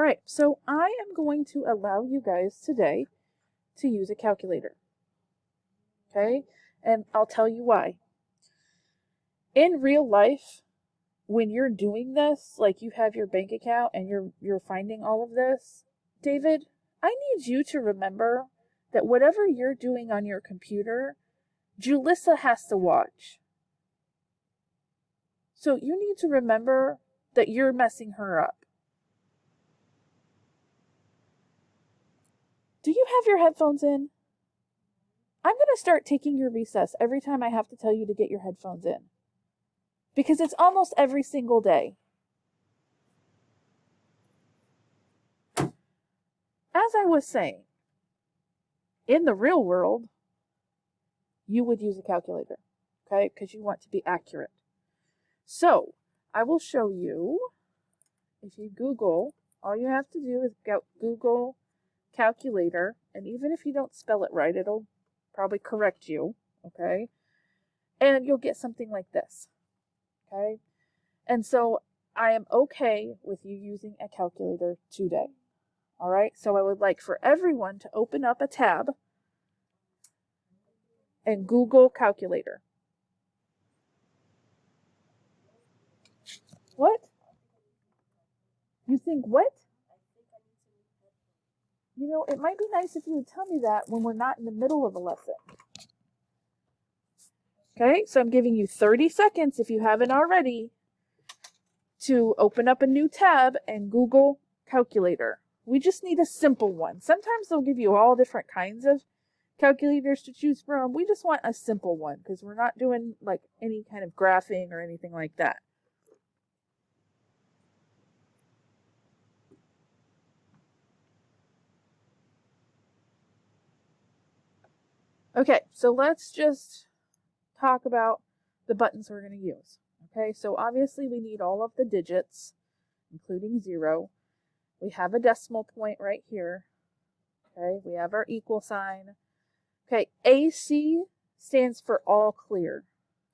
right, so I am going to allow you guys today to use a calculator. Okay, and I'll tell you why. In real life, when you're doing this, like you have your bank account and you're finding all of this, David, I need you to remember that whatever you're doing on your computer, Julissa has to watch. So you need to remember that you're messing her up. Do you have your headphones in? I'm going to start taking your recess every time I have to tell you to get your headphones in. Because it's almost every single day. As I was saying, in the real world, you would use a calculator, okay? Because you want to be accurate. So, I will show you, if you Google, all you have to do is Google calculator, and even if you don't spell it right, it'll probably correct you, okay? And you'll get something like this, okay? And so, I am okay with you using a calculator today, all right? So, I would like for everyone to open up a tab and Google calculator. What? You think what? You know, it might be nice if you would tell me that when we're not in the middle of a lesson. Okay, so I'm giving you 30 seconds, if you haven't already, to open up a new tab and Google calculator. We just need a simple one. Sometimes they'll give you all different kinds of calculators to choose from. We just want a simple one because we're not doing like any kind of graphing or anything like that. Okay, so let's just talk about the buttons we're going to use. Okay, so obviously we need all of the digits, including 0. We have a decimal point right here. Okay, we have our equal sign. Okay, AC stands for all clear.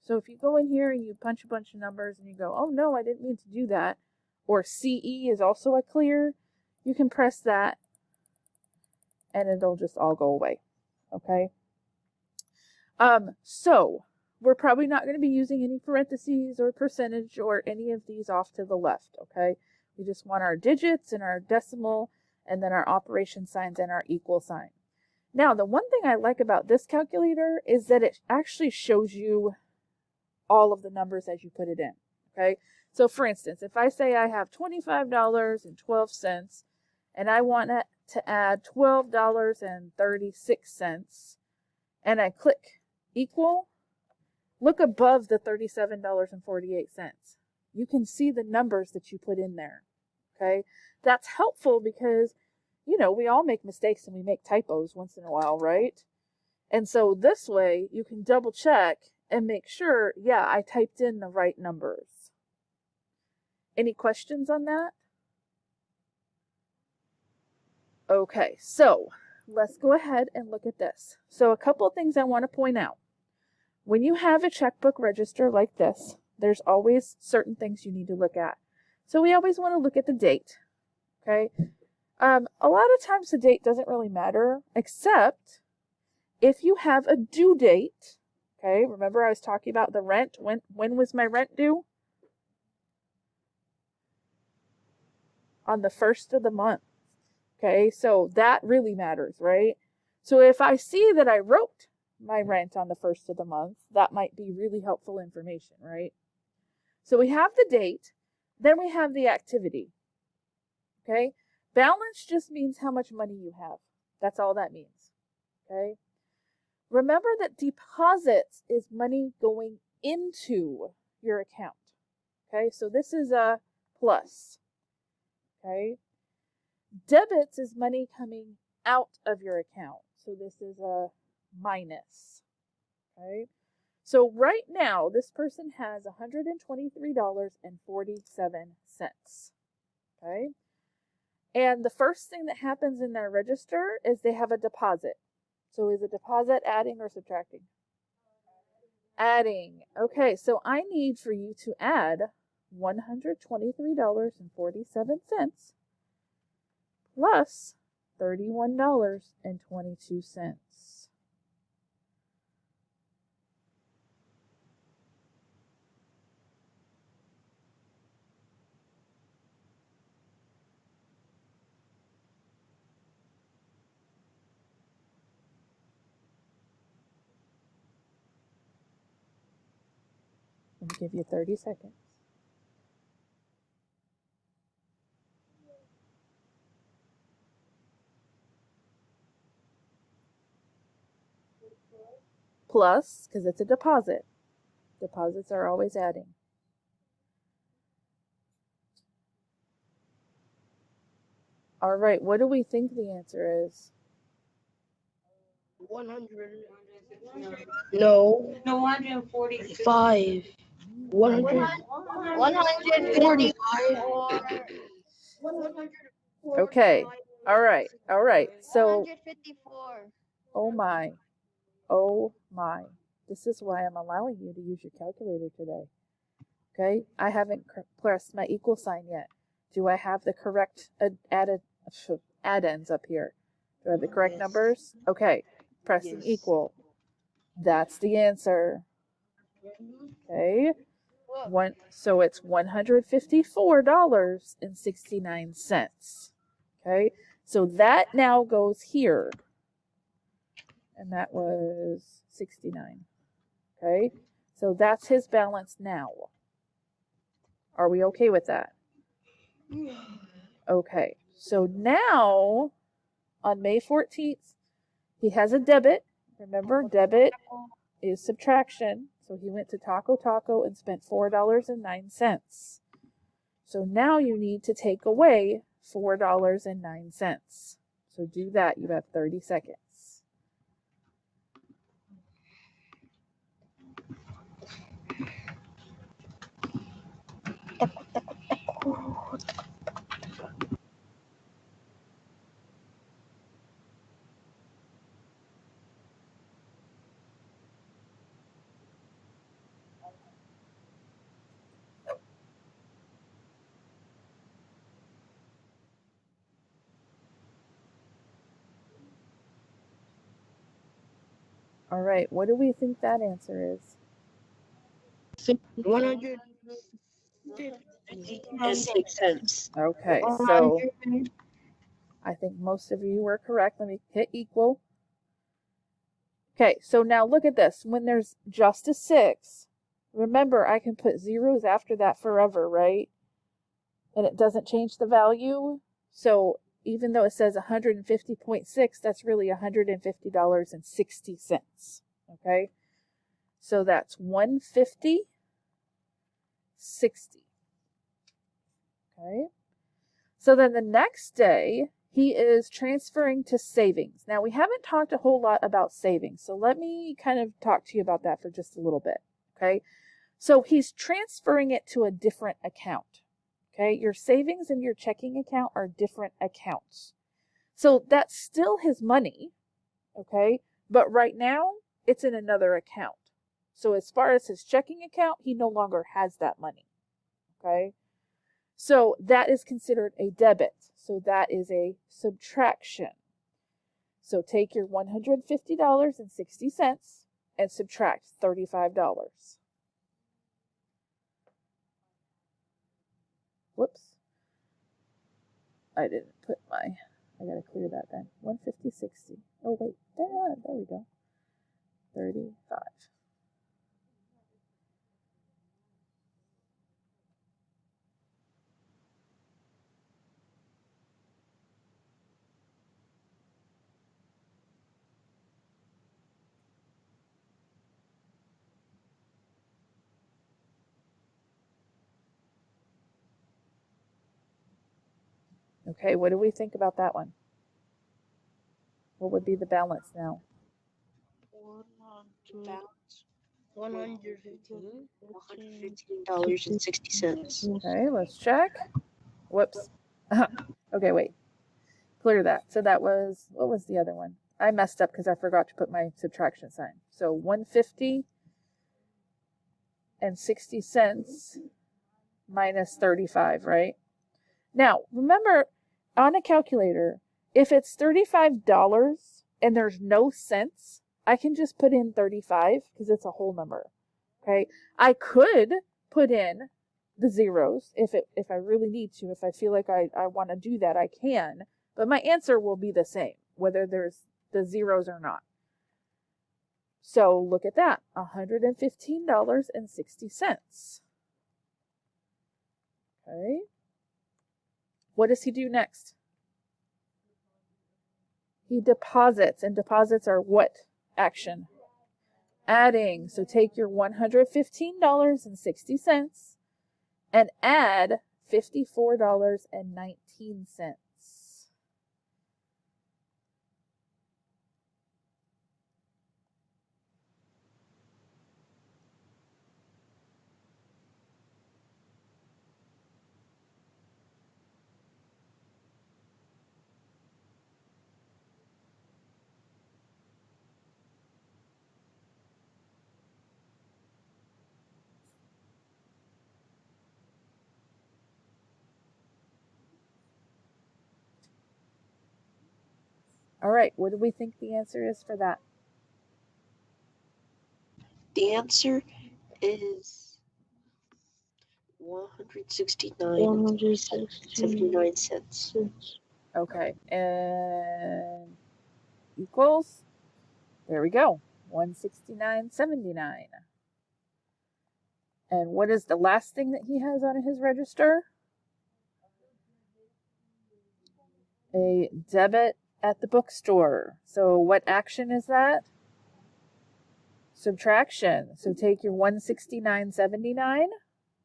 So if you go in here and you punch a bunch of numbers and you go, oh no, I didn't mean to do that, or CE is also a clear, you can press that and it'll just all go away. Okay. So we're probably not going to be using any parentheses or percentage or any of these off to the left. Okay. We just want our digits and our decimal and then our operation signs and our equal sign. Now, the one thing I like about this calculator is that it actually shows you all of the numbers as you put it in. Okay. So for instance, if I say I have $25.12 and I want to add $12.36 and I click equal, look above the $37.48. You can see the numbers that you put in there. Okay. That's helpful because, you know, we all make mistakes and we make typos once in a while, right? And so this way you can double check and make sure, yeah, I typed in the right numbers. Any questions on that? Okay, so let's go ahead and look at this. So a couple of things I want to point out. When you have a checkbook register like this, there's always certain things you need to look at. So we always want to look at the date. Okay. A lot of times the date doesn't really matter, except if you have a due date. Okay, remember I was talking about the rent. When was my rent due? On the 1st of the month. Okay, so that really matters, right? So if I see that I wrote my rent on the 1st of the month, that might be really helpful information, right? So we have the date, then we have the activity. Okay, balance just means how much money you have. That's all that means. Okay. Remember that deposits is money going into your account. Okay, so this is a plus. Okay. Debits is money coming out of your account. So this is a minus. Okay. So right now, this person has $123.47. Okay. And the first thing that happens in their register is they have a deposit. So is a deposit adding or subtracting? Adding. Okay, so I need for you to add $123.47 plus $31.22. Let me give you 30 seconds. Plus, because it's a deposit. Deposits are always adding. All right, what do we think the answer is? 100. No. No, 145. 5. 100. 145. Okay. All right. So, 154. oh my. Oh my. This is why I'm allowing you to use your calculator today. Okay? I haven't pressed my equal sign yet. Do I have the correct add-ins up here? Do I have the correct numbers? Okay. Pressing equal. That's the answer. Okay. So it's $154.69. Okay. So that now goes here. And that was 69. Okay. So that's his balance now. Are we okay with that? Okay. So now on May 14th, he has a debit. Remember, debit is subtraction. So he went to Taco Taco and spent $4.09. So now you need to take away $4.09. So do that. You have 30 seconds. All right, what do we think that answer is? 156 cents. Okay, so I think most of you were correct. Let me hit equal. Okay, so now look at this. When there's just a 6, remember I can put zeros after that forever, right? And it doesn't change the value. So even though it says 150.6, that's really $150.60. Okay? So that's 150.60. Okay? So then the next day, he is transferring to savings. Now, we haven't talked a whole lot about savings, so let me kind of talk to you about that for just a little bit. Okay? So he's transferring it to a different account. Okay, your savings and your checking account are different accounts. So that's still his money, okay? But right now, it's in another account. So as far as his checking account, he no longer has that money, okay? So that is considered a debit. So that is a subtraction. So take your $150.60 and subtract $35. Whoops. I didn't put I gotta clear that then. 150.60. Oh wait, there we go. 35. Okay, what do we think about that one? What would be the balance now? $115.60. Okay, let's check. Whoops. Okay, wait. Clear that. So that was, what was the other one? I messed up because I forgot to put my subtraction sign. So 150.60 minus 35, right? Now, remember, on a calculator, if it's $35 and there's no cents, I can just put in 35 because it's a whole number. Okay. I could put in the zeros if I really need to. If I feel like I want to do that, I can. But my answer will be the same, whether there's the zeros or not. So look at that, $115.60. Okay. What does he do next? He deposits, and deposits are what action? Adding. So take your $115.60 and add $54.19. All right, what do we think the answer is for that? The answer is 169.79 cents. Okay, and equals, there we go, 169.79. And what is the last thing that he has on his register? A debit at the bookstore. So what action is that? Subtraction. So take your $169.79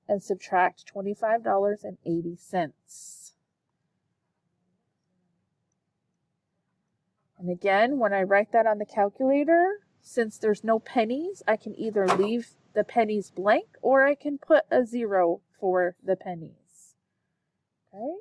and subtract $25.80. And again, when I write that on the calculator, since there's no pennies, I can either leave the pennies blank or I can put a 0 for the pennies. Okay?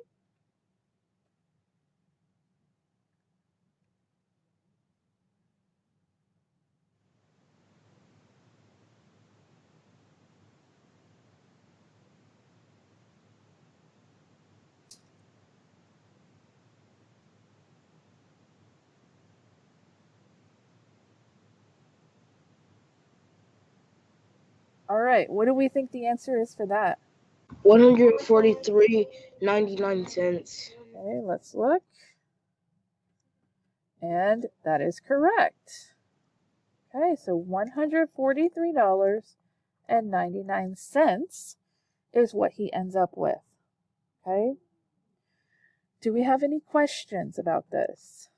All right, what do we think the answer is for that? 143.99 cents. Okay, let's look. And that is correct. Okay, so $143.99 is what he ends up with. Okay? Do we have any questions about this?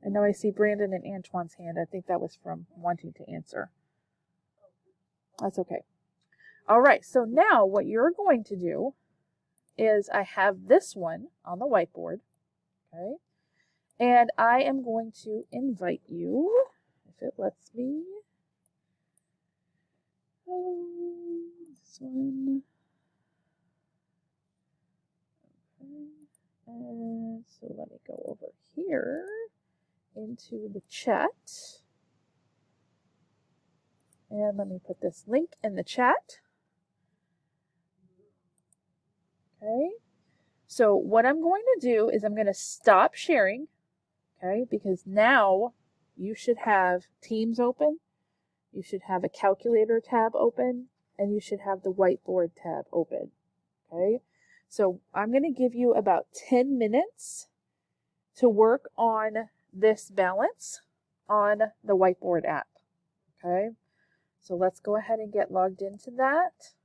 I know I see Brandon and Antoine's hand. I think that was from wanting to answer. That's okay. All right, so now what you're going to do is I have this one on the whiteboard, okay? And I am going to invite you, if it lets me. This one. Okay. And so let me go over here into the chat. And let me put this link in the chat. Okay. So what I'm going to do is I'm going to stop sharing. Okay. Because now you should have Teams open. You should have a calculator tab open. And you should have the whiteboard tab open. Okay. So I'm going to give you about 10 minutes to work on this balance on the whiteboard app. Okay. So let's go ahead and get logged into that.